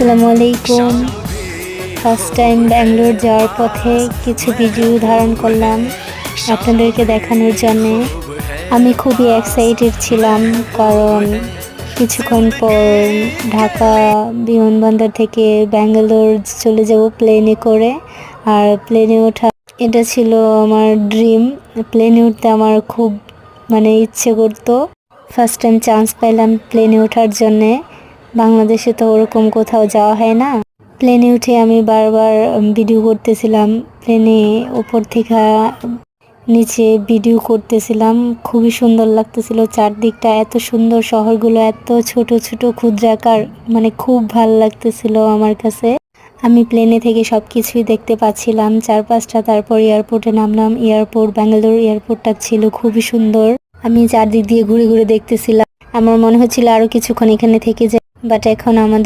আসসালামু আলাইকুম। First time Bangalore যাওয়ার পথে কিছু ভিডিও ধারণ করলাম আপনাদেরকে দেখানোর জন্যে। আমি খুবই এক্সাইটেড ছিলাম, কারণ কিছুক্ষণ পর ঢাকা বিমানবন্দর থেকে ব্যাঙ্গালোর চলে যাব প্লেনে করে। আর প্লেনে ওঠা এটা ছিল আমার ড্রিম। প্লেনে উঠতে আমার খুব ইচ্ছে করতো। ফার্স্ট টাইম চান্স পাইলাম প্লেনে ওঠার জন্যে। বাংলাদেশে তো ওরকম কোথাও যাওয়া হয় না। প্লেনে উঠে আমি বারবার ভিডিও করতেছিলাম, প্লেনে উপর থেকে নিচে ভিডিও করতেছিলাম। খুবই সুন্দর লাগতেছিল চারদিকটা, এত সুন্দর, শহরগুলো এত ছোট ছোট ক্ষুদ্রাকার, খুব ভালো লাগতেছিল আমার কাছে। আমি প্লেনে থেকে সব কিছুই দেখতে পাচ্ছিলাম চারপাশটা। তারপর এয়ারপোর্টে নামলাম। এয়ারপোর্ট, ব্যাঙ্গালোর এয়ারপোর্টটা ছিল খুবই সুন্দর। আমি চারদিক দিয়ে ঘুরে ঘুরে দেখতেছিলাম। আমার মনে হচ্ছিল আরো কিছুক্ষণ এখানে থেকে যাই, বাট এখন আমাদের